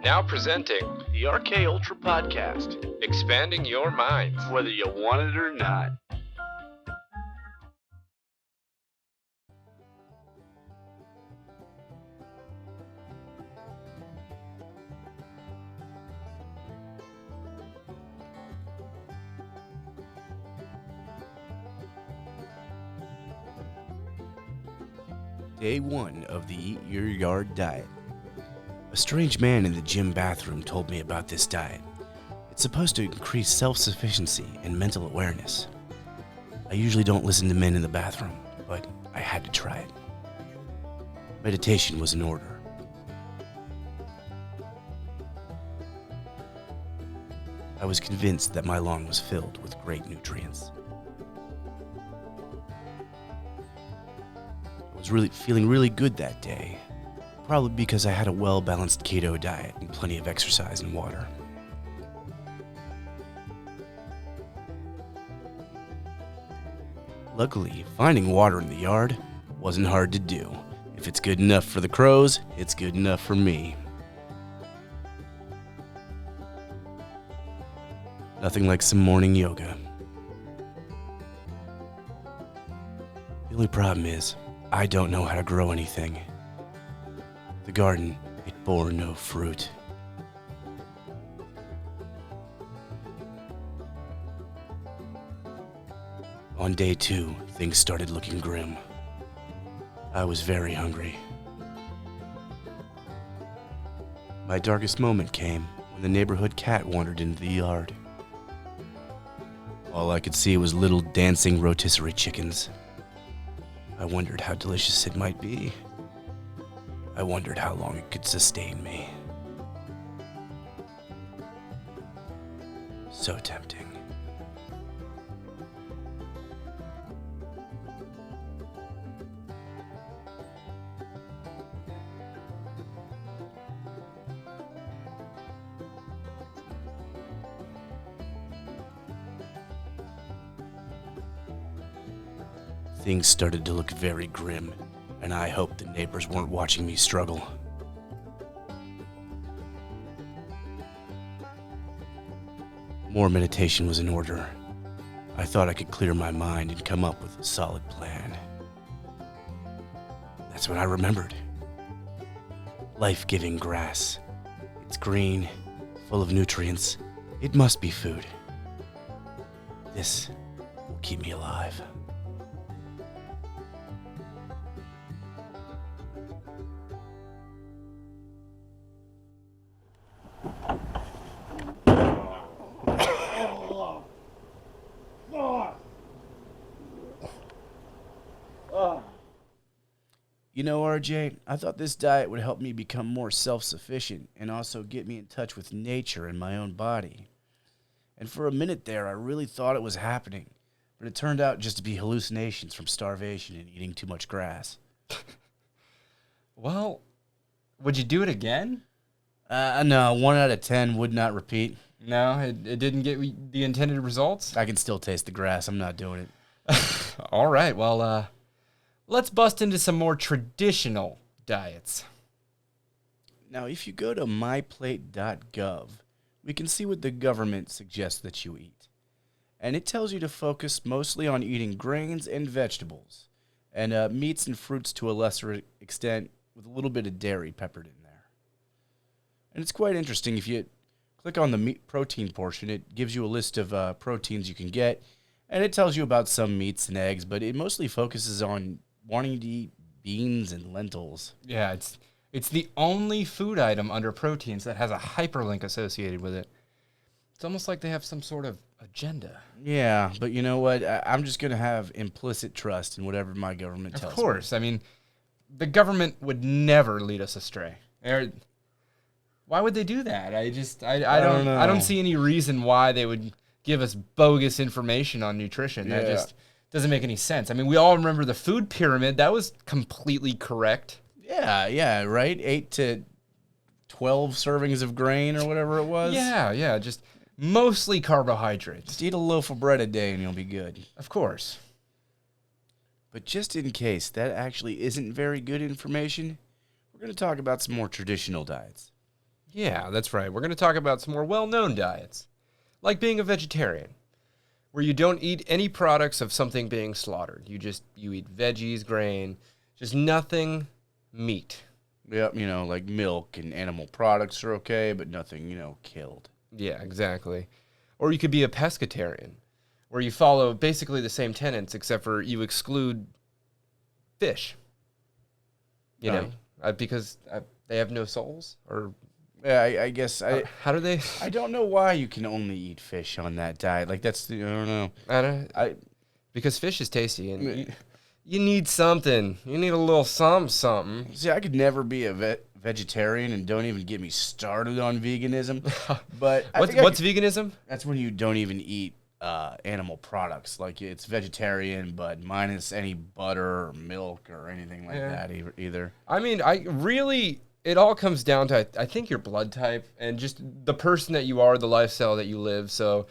Now presenting the RKULTRA podcast, Expanding Your Minds. whether you want it or not. Day 1 of the Eat Your Yard diet. A strange man in the gym bathroom told me about this diet. It's supposed to increase self-sufficiency and mental awareness. I usually don't listen to men in the bathroom, but I had to try it. Meditation was in order. I was convinced that my lawn was filled with great nutrients. I was feeling really good that day, probably because I had a well-balanced keto diet and plenty of exercise and water. Luckily, finding water in the yard wasn't hard to do. If it's good enough for the crows, it's good enough for me. Nothing like some morning yoga. The only problem is, I don't know how to grow anything. The garden, it bore no fruit. On day 2, things started looking grim. I was very hungry. My darkest moment came when the neighborhood cat wandered into the yard. All I could see was little dancing rotisserie chickens. I wondered how delicious it might be. I wondered how long it could sustain me. So tempting. Things started to look very grim, and I hoped the neighbors weren't watching me struggle. More meditation was in order. I thought I could clear my mind and come up with a solid plan. That's when I remembered. Life-giving grass. It's green, full of nutrients. It must be food. This will keep me alive. You know, RJ, I thought this diet would help me become more self-sufficient and also get me in touch with nature and my own body. And for a minute there, I really thought it was happening, but it turned out just to be hallucinations from starvation and eating too much grass. Well, would you do it again? No, 1 out of 10 would not repeat. No, it didn't get the intended results? I can still taste the grass. I'm not doing it. All right, well, let's bust into some more traditional diets. Now, if you go to MyPlategov, we can see what the government suggests that you eat. And it tells you to focus mostly on eating grains and vegetables, and meats and fruits to a lesser extent, with a little bit of dairy peppered in there. And it's quite interesting. If you click on the meat protein portion, it gives you a list of proteins you can get, and it tells you about some meats and eggs, but it mostly focuses on wanting to eat beans and lentils. Yeah, it's the only food item under proteins that has a hyperlink associated with it. It's almost like they have some sort of agenda. Yeah, but you know what? I'm just going to have implicit trust in whatever my government tells me. Of course. I mean, the government would never lead us astray. Why would they do that? I don't know. I don't see any reason why they would give us bogus information on nutrition. That just doesn't make any sense. I mean, we all remember the food pyramid. That was completely correct. Yeah, right? 8 to 12 servings of grain or whatever it was. Yeah, just mostly carbohydrates. Just eat a loaf of bread a day and you'll be good. Of course. But just in case that actually isn't very good information, we're going to talk about some more traditional diets. Yeah, that's right. We're going to talk about some more well-known diets, like being a vegetarian, where you don't eat any products of something being slaughtered. You eat veggies, grain, just nothing meat. Yep, like milk and animal products are okay, but nothing, killed. Yeah, exactly. Or you could be a pescatarian, where you follow basically the same tenets, except for you exclude fish. Because they have no souls? Or Yeah, I guess how do they? I don't know why you can only eat fish on that diet. Like I don't know. Because fish is tasty, and you need something. You need a little something. See, I could never be a vegetarian, and don't even get me started on veganism. But what's veganism? That's when you don't even eat animal products. Like it's vegetarian, but minus any butter or milk or anything like that either. I mean, it all comes down to, I think, your blood type and just the person that you are, the lifestyle that you live. So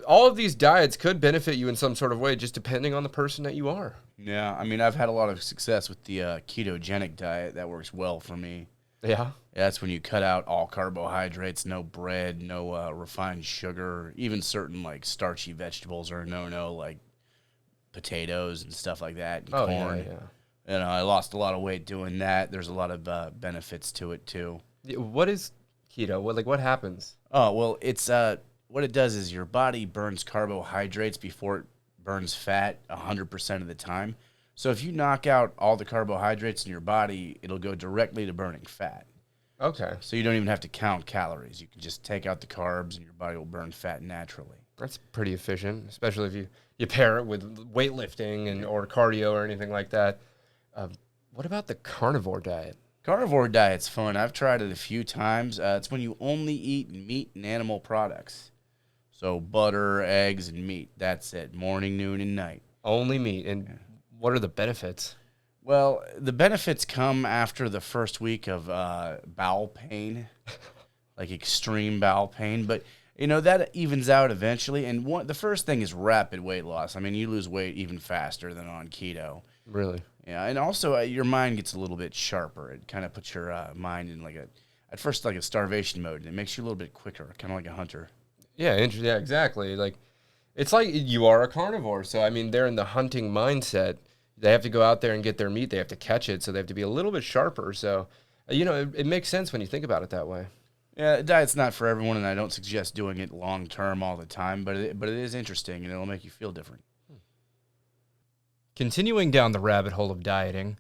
all of these diets could benefit you in some sort of way, just depending on the person that you are. Yeah, I mean, I've had a lot of success with the ketogenic diet. That works well for me. Yeah? That's when you cut out all carbohydrates, no bread, no refined sugar, even certain, like, starchy vegetables are a no-no, like potatoes and stuff like that, and corn. Yeah. I lost a lot of weight doing that. There's a lot of benefits to it, too. What is keto? What happens? Oh, well, it's what it does is your body burns carbohydrates before it burns fat 100% of the time. So if you knock out all the carbohydrates in your body, it'll go directly to burning fat. Okay. So you don't even have to count calories. You can just take out the carbs and your body will burn fat naturally. That's pretty efficient, especially if you pair it with weightlifting or cardio or anything like that. What about the carnivore diet? Carnivore diet's fun. I've tried it a few times. It's when you only eat meat and animal products. So butter, eggs, and meat. That's it. Morning, noon, and night. Only meat. And what are the benefits? Well, the benefits come after the first week of bowel pain, like extreme bowel pain. But, that evens out eventually. And the first thing is rapid weight loss. I mean, you lose weight even faster than on keto. Really? Yeah, and also your mind gets a little bit sharper. It kind of puts your mind in at first like a starvation mode, and it makes you a little bit quicker, kind of like a hunter. Yeah, exactly. It's like you are a carnivore. So, I mean, they're in the hunting mindset. They have to go out there and get their meat. They have to catch it, so they have to be a little bit sharper. So, it makes sense when you think about it that way. Yeah, diet's not for everyone, and I don't suggest doing it long term all the time, but it is interesting, and it'll make you feel different. Continuing down the rabbit hole of dieting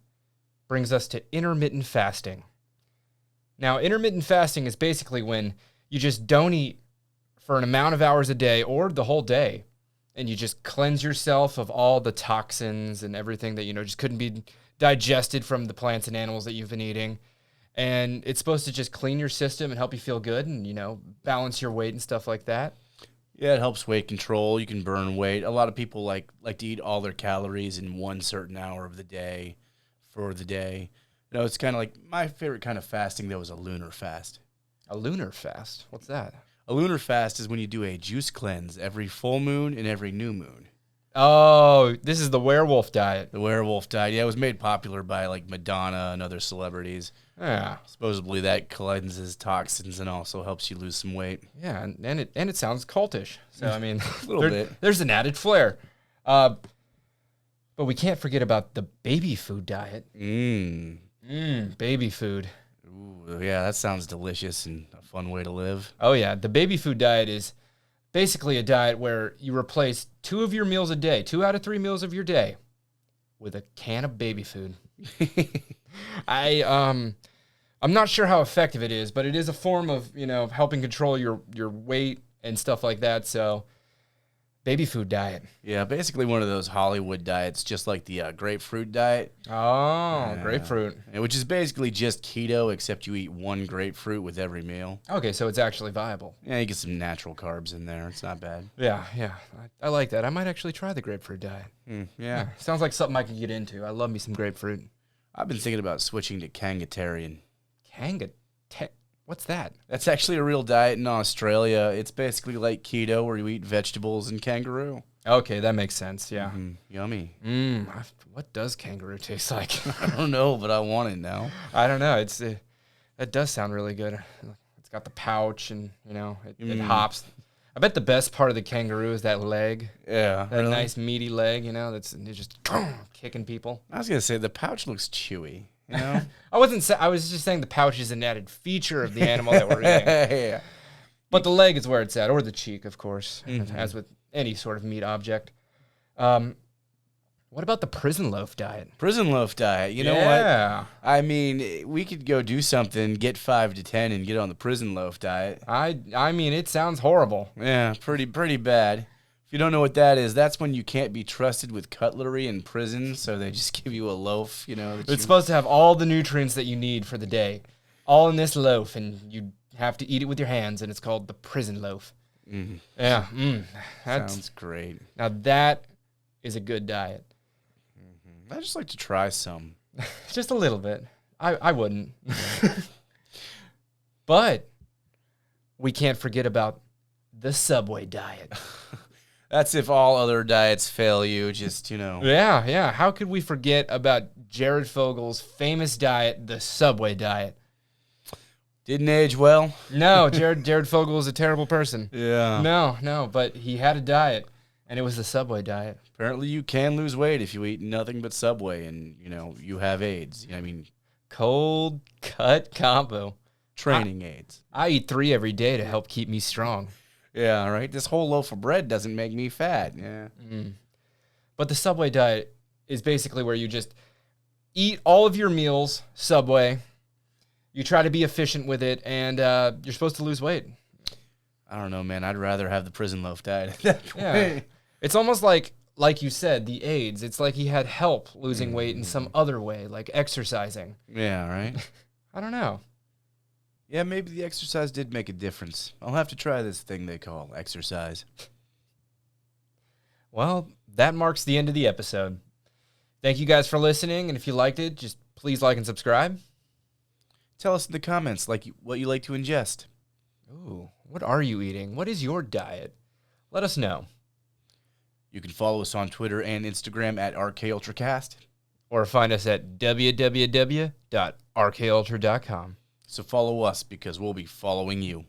brings us to intermittent fasting. Now, intermittent fasting is basically when you just don't eat for an amount of hours a day or the whole day, and you just cleanse yourself of all the toxins and everything that, just couldn't be digested from the plants and animals that you've been eating. And it's supposed to just clean your system and help you feel good and, balance your weight and stuff like that. Yeah, it helps weight control. You can burn weight. A lot of people like to eat all their calories in one certain hour of the day for the day. It's kind of like my favorite kind of fasting, though, is a lunar fast. A lunar fast? What's that? A lunar fast is when you do a juice cleanse every full moon and every new moon. Oh, this is the werewolf diet. The werewolf diet. Yeah, it was made popular by like Madonna and other celebrities. Yeah. Supposedly that cleanses toxins and also helps you lose some weight. Yeah, and it sounds cultish. So I mean, a little bit. There's an added flair. But we can't forget about the baby food diet. Baby food. Ooh, yeah, that sounds delicious and a fun way to live. Oh yeah, the baby food diet is basically a diet where you replace 2 of your meals a day, 2 out of 3 meals of your day, with a can of baby food. I'm not sure how effective it is, but it is a form of, helping control your weight and stuff like that. So, baby food diet. Yeah, basically one of those Hollywood diets, just like the grapefruit diet. Oh, grapefruit. Which is basically just keto, except you eat 1 grapefruit with every meal. Okay, so it's actually viable. Yeah, you get some natural carbs in there. It's not bad. Yeah. I like that. I might actually try the grapefruit diet. Yeah. Sounds like something I could get into. I love me some grapefruit. I've been thinking about switching to kangatarian. What's that? That's actually a real diet in Australia. It's basically like keto where you eat vegetables and kangaroo. Okay, that makes sense, yeah. Yummy. What does kangaroo taste like? I don't know, but I want it now. I don't know. That does sound really good. It's got the pouch, and it hops. I bet the best part of the kangaroo is that leg. Yeah. That nice meaty leg, that's just kicking people. I was gonna say the pouch looks chewy. I was just saying the pouch is an added feature of the animal that we're eating. Yeah. But the leg is where it's at, or the cheek, of course, as with any sort of meat object. What about the prison loaf diet? Prison loaf diet. You know what? I mean, we could go do something, get 5 to 10, and get on the prison loaf diet. I mean, it sounds horrible. Yeah, pretty bad. If you don't know what that is, that's when you can't be trusted with cutlery in prison, so they just give you a loaf, It's supposed to have all the nutrients that you need for the day, all in this loaf, and you have to eat it with your hands, and it's called the prison loaf. Mm. Yeah, that sounds great. Now that is a good diet. I'd just like to try some. Just a little bit. I wouldn't. But we can't forget about the Subway diet. That's if all other diets fail you, just. Yeah. How could we forget about Jared Fogel's famous diet, the Subway diet? Didn't age well. No, Jared Fogel is a terrible person. Yeah. No, but he had a diet, and it was the Subway diet. Apparently you can lose weight if you eat nothing but Subway and, you have AIDS. I mean, cold cut combo. Training aids. I eat 3 every day to help keep me strong. Yeah, right? This whole loaf of bread doesn't make me fat. Yeah. But the Subway diet is basically where you just eat all of your meals, Subway. You try to be efficient with it, and you're supposed to lose weight. I don't know, man. I'd rather have the prison loaf diet at that point. Yeah. It's almost like you said, the AIDS. It's like he had help losing weight in some other way, like exercising. Yeah, right? I don't know. Yeah, maybe the exercise did make a difference. I'll have to try this thing they call exercise. Well, that marks the end of the episode. Thank you guys for listening, and if you liked it, just please like and subscribe. Tell us in the comments what you like to ingest. Ooh, what are you eating? What is your diet? Let us know. You can follow us on Twitter and Instagram at RKULTRAcast. Or find us at www.RKULTRA.com. So follow us because we'll be following you.